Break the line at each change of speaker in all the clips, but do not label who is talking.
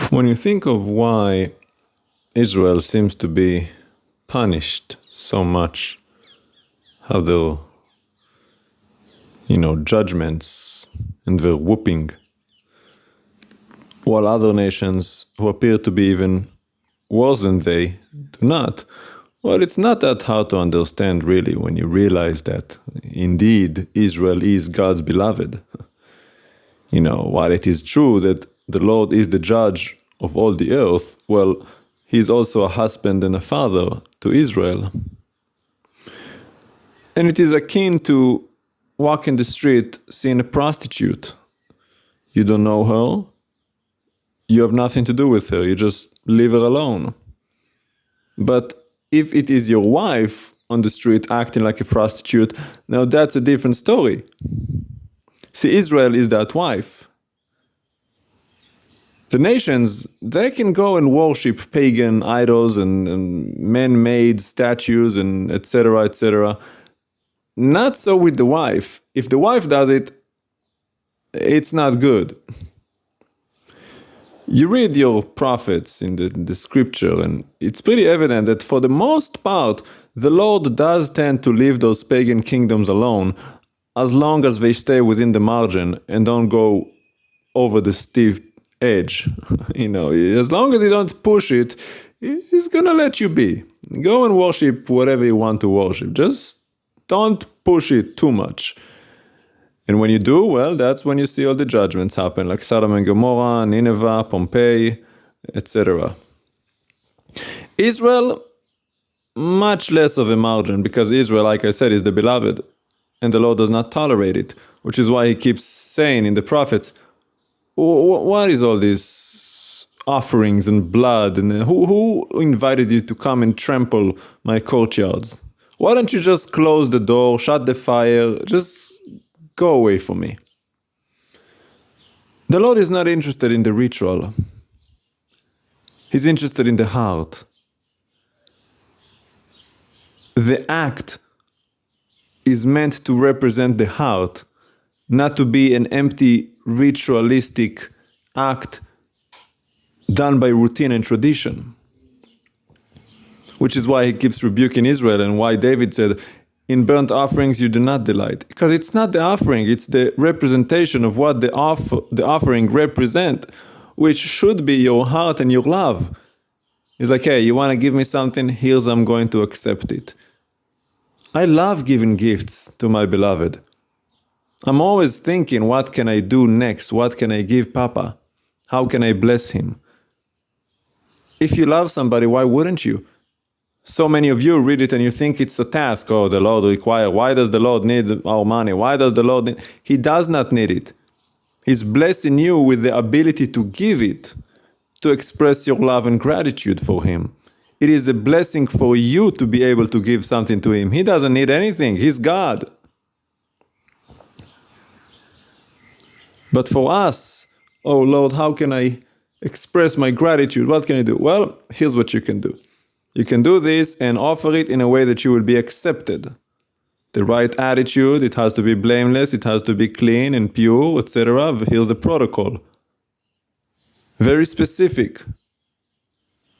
When you think of why Israel seems to be punished so much, how their, judgments and their whooping, while other nations who appear to be even worse than they do not, well, it's not that hard to understand really when you realize that indeed Israel is God's beloved. While it is true that the Lord is the judge of all the earth, well, He is also a husband and a father to Israel. And it is akin to walk in the street, seeing a prostitute. You don't know her, you have nothing to do with her, you just leave her alone. But if it is your wife on the street acting like a prostitute, now that's a different story. See, Israel is that wife. The nations, they can go and worship pagan idols and man-made statues and etc., etc. Not so with the wife. If the wife does it, it's not good. You read your prophets in the scripture, and it's pretty evident that for the most part, the Lord does tend to leave those pagan kingdoms alone as long as they stay within the margin and don't go over the steep edge. As long as you don't push it, He's gonna let you be. Go and worship whatever you want to worship. Just don't push it too much. And when you do, well, that's when you see all the judgments happen, like Sodom and Gomorrah, Nineveh, Pompeii, etc. Israel, much less of a margin, because Israel, like I said, is the beloved, and the Lord does not tolerate it, which is why He keeps saying in the prophets, what is all these offerings and blood, and who invited you to come and trample my courtyards? Why don't you just close the door, shut the fire, just go away from me? The Lord is not interested in the ritual. He's interested in the heart. The act is meant to represent the heart, not to be an empty ritualistic act done by routine and tradition. Which is why He keeps rebuking Israel, and why David said, in burnt offerings you do not delight. Because it's not the offering, it's the representation of what the offering represent, which should be your heart and your love. It's like, hey, you want to give me something? Here's how I'm going to accept it. I love giving gifts to my beloved. I'm always thinking, what can I do next? What can I give Papa? How can I bless him? If you love somebody, why wouldn't you? So many of you read it and you think it's a task. Oh, the Lord requires. Why does the Lord need our money? Why does the Lord need? He does not need it. He's blessing you with the ability to give it, to express your love and gratitude for Him. It is a blessing for you to be able to give something to Him. He doesn't need anything. He's God. But for us, oh Lord, how can I express my gratitude? What can I do? Well, here's what you can do. You can do this and offer it in a way that you will be accepted. The right attitude, it has to be blameless, it has to be clean and pure, etc. Here's the protocol. Very specific.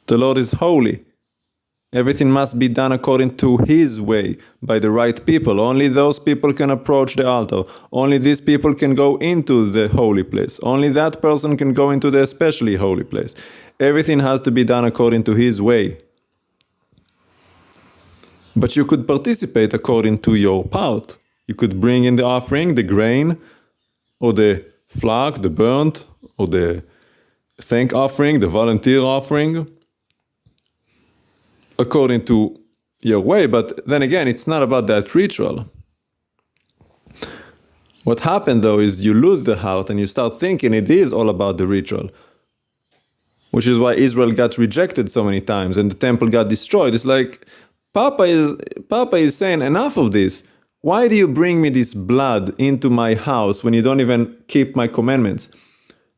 The Lord is holy. Everything must be done according to His way, by the right people. Only those people can approach the altar. Only these people can go into the holy place. Only that person can go into the especially holy place. Everything has to be done according to His way. But you could participate according to your part. You could bring in the offering, the grain, or the flock, the burnt, or the thank offering, the volunteer offering, according to your way. But then again, it's not about that ritual. What happened though is you lose the heart and you start thinking it is all about the ritual. Which is why Israel got rejected so many times and the temple got destroyed. It's like, Papa is saying, enough of this. Why do you bring me this blood into my house when you don't even keep my commandments?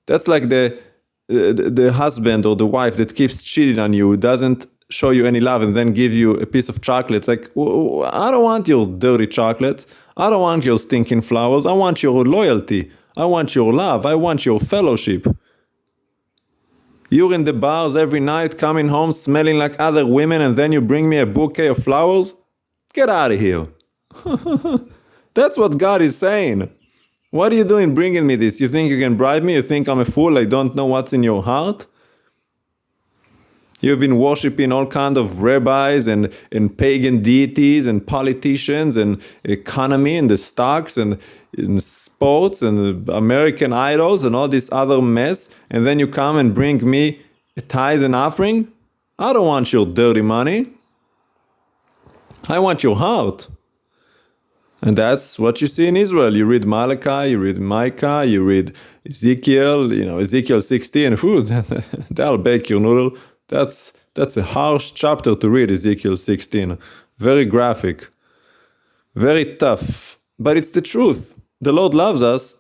That's like the husband or the wife that keeps cheating on you, doesn't show you any love and then give you a piece of chocolate. It's like, I don't want your dirty chocolate. I don't want your stinking flowers. I want your loyalty. I want your love. I want your fellowship. You're in the bars every night, coming home smelling like other women, and then you bring me a bouquet of flowers? Get out of here. That's what God is saying. What are you doing bringing me this? You think you can bribe me? You think I'm a fool? I don't know what's in your heart? You've been worshipping all kinds of rabbis and pagan deities and politicians and economy and the stocks and sports and American idols and all this other mess, and then you come and bring me a tithe and offering? I don't want your dirty money. I want your heart. And that's what you see in Israel. You read Malachi, you read Micah, you read Ezekiel, Ezekiel 16. That'll bake your noodle. That's a harsh chapter to read, Ezekiel 16. Very graphic. Very tough. But it's the truth. The Lord loves us,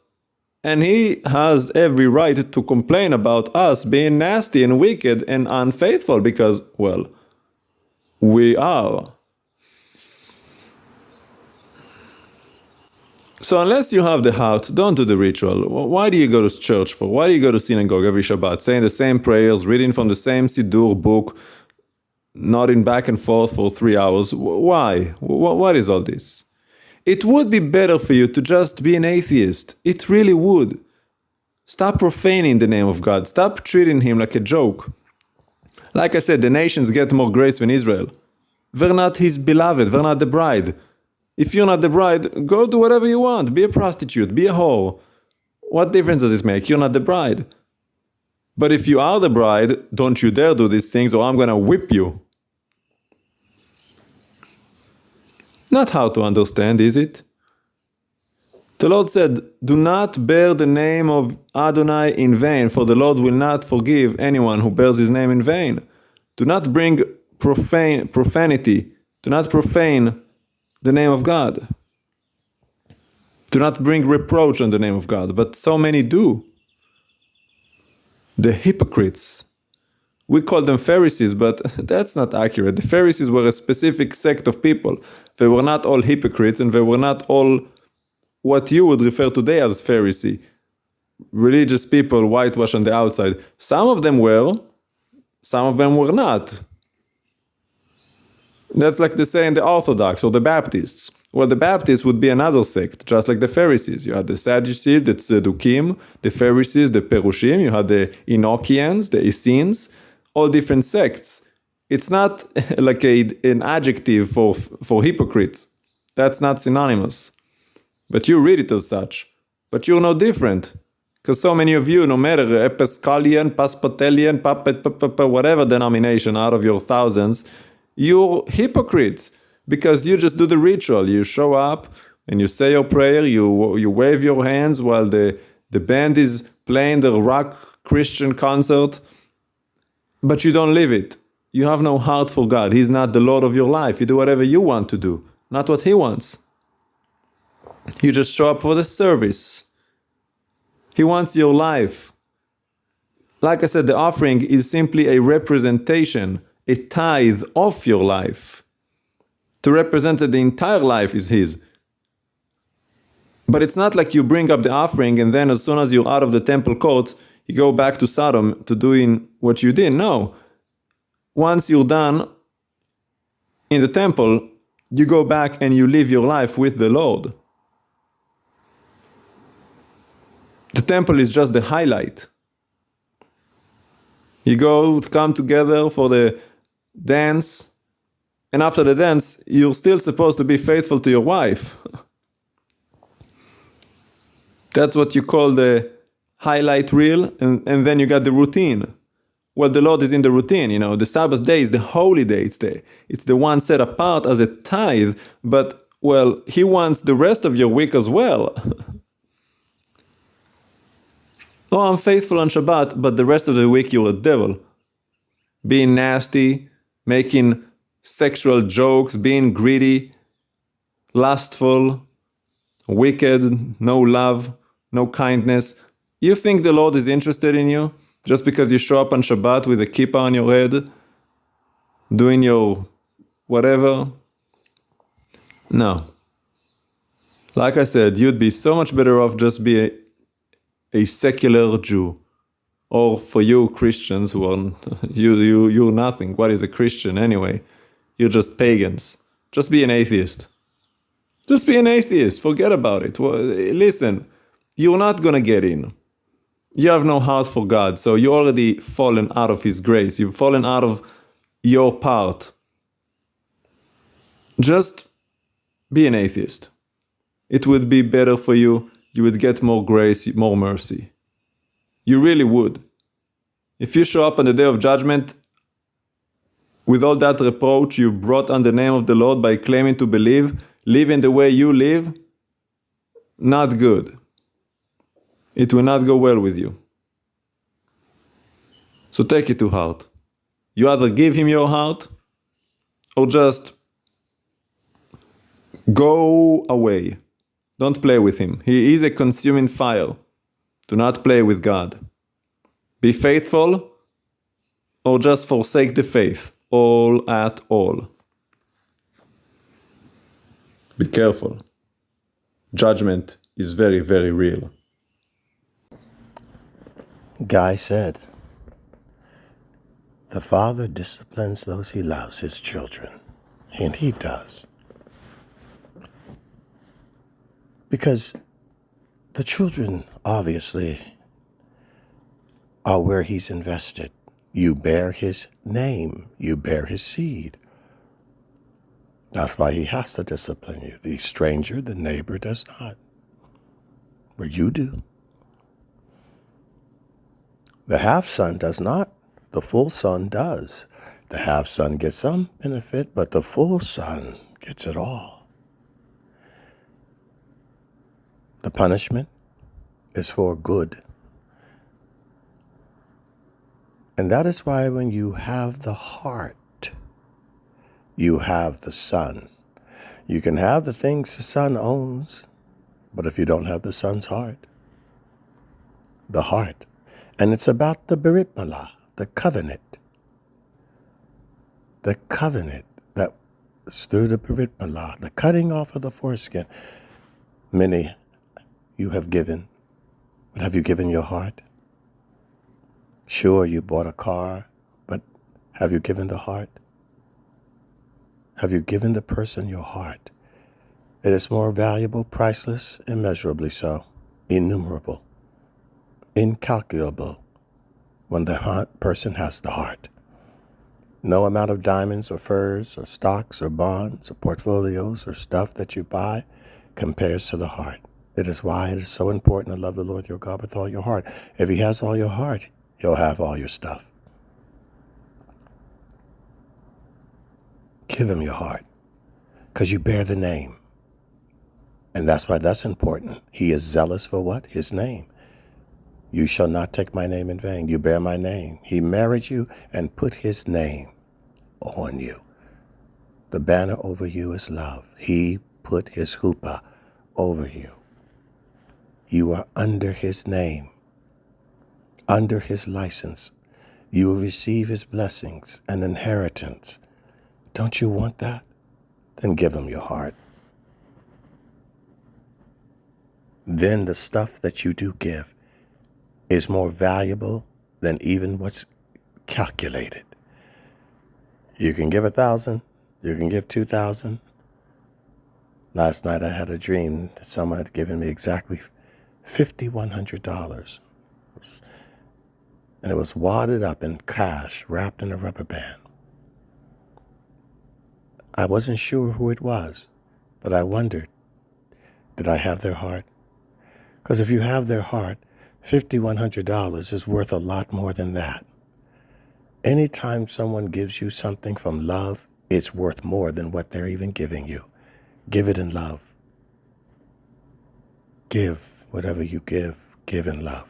and He has every right to complain about us being nasty and wicked and unfaithful because, well, we are. So unless you have the heart, don't do the ritual. Why do you go to church for? Why do you go to synagogue every Shabbat, saying the same prayers, reading from the same Siddur book, nodding back and forth for 3 hours? Why? What is all this? It would be better for you to just be an atheist. It really would. Stop profaning the name of God. Stop treating Him like a joke. Like I said, the nations get more grace than Israel. We're not His beloved. We're not the bride. If you're not the bride, go do whatever you want. Be a prostitute. Be a whore. What difference does it make? You're not the bride. But if you are the bride, don't you dare do these things or I'm going to whip you. Not hard to understand, is it? The Lord said, do not bear the name of Adonai in vain, for the Lord will not forgive anyone who bears His name in vain. Do not bring profanity. Do not profane the name of God. Do not bring reproach on the name of God, but so many do. The hypocrites. We call them Pharisees, but that's not accurate. The Pharisees were a specific sect of people. They were not all hypocrites, and they were not all what you would refer today as Pharisee. Religious people, whitewash on the outside. Some of them were, some of them were not. That's like they say in the Orthodox or the Baptists. Well, the Baptists would be another sect, just like the Pharisees. You had the Sadducees, the Tzedukim, the Pharisees, the Perushim. You had the Enochians, the Essenes, all different sects. It's not like an adjective for hypocrites. That's not synonymous. But you read it as such. But you're no different. Because so many of you, no matter Episcopalian, Presbyterian, whatever denomination out of your thousands, you're hypocrites. Because you just do the ritual. You show up and you say your prayer, you wave your hands while the band is playing the rock Christian concert. But you don't live it. You have no heart for God. He's not the Lord of your life. You do whatever you want to do, not what He wants. You just show up for the service. He wants your life. Like I said, the offering is simply a representation, a tithe of your life. To represent that the entire life is His. But it's not like you bring up the offering and then as soon as you're out of the temple court, you go back to Sodom to doing what you did. No. Once you're done in the temple, you go back and you live your life with the Lord. The temple is just the highlight. You come together for the dance, and after the dance, you're still supposed to be faithful to your wife. That's what you call the highlight reel, and then you got the routine. Well, the Lord is in the routine, the Sabbath day is the holy day. It's the one set apart as a tithe, but, well, He wants the rest of your week as well. Oh, I'm faithful on Shabbat, but the rest of the week you're a devil. Being nasty, making sexual jokes, being greedy, lustful, wicked, no love, no kindness. You think the Lord is interested in you just because you show up on Shabbat with a kippah on your head, doing your whatever? No. Like I said, you'd be so much better off just be a secular Jew. Or for you Christians who are, you're nothing. What is a Christian anyway? You're just pagans. Just be an atheist. Just be an atheist. Forget about it. Listen, you're not gonna get in. You have no heart for God, so you already fallen out of His grace. You've fallen out of your part. Just be an atheist. It would be better for you. You would get more grace, more mercy. You really would. If you show up on the day of judgment with all that reproach you brought on the name of the Lord by claiming to believe, living the way you live, not good. It will not go well with you. So take it to heart. You either give Him your heart or just go away. Don't play with Him. He is a consuming fire. Do not play with God. Be faithful or just forsake the faith, all at all. Be careful. Judgment is very, very real.
Guy said, the Father disciplines those He loves, His children. And He does. Because the children, obviously, are where He's invested. You bear His name. You bear His seed. That's why He has to discipline you. The stranger, the neighbor does not. But you do. The half-son does not. The full son does. The half-son gets some benefit, but the full son gets it all. The punishment is for good. And that is why when you have the heart, you have the Son. You can have the things the Son owns, but if you don't have the Son's heart, the heart. And it's about the Brit Milah, the covenant. The covenant that is through the Brit Milah, the cutting off of the foreskin. Many you have given, but have you given your heart? Sure, you bought a car, but have you given the heart? Have you given the person your heart? It is more valuable, priceless, immeasurably so, innumerable, incalculable, when the person has the heart. No amount of diamonds or furs or stocks or bonds or portfolios or stuff that you buy compares to the heart. It is why it is so important to love the Lord your God with all your heart. If He has all your heart, He'll have all your stuff. Give Him your heart, because you bear the name. And that's why that's important. He is zealous for what? His name. You shall not take my name in vain. You bear my name. He married you and put His name on you. The banner over you is love. He put His chuppah over you. You are under His name, under His license. You will receive His blessings and inheritance. Don't you want that? Then give Him your heart. Then the stuff that you do give is more valuable than even what's calculated. You can give 1,000, you can give 2,000. Last night I had a dream that someone had given me exactly $5,100. And it was wadded up in cash, wrapped in a rubber band. I wasn't sure who it was, but I wondered, did I have their heart? Because if you have their heart, $5,100 is worth a lot more than that. Anytime someone gives you something from love, it's worth more than what they're even giving you. Give it in love. Give whatever you give in love.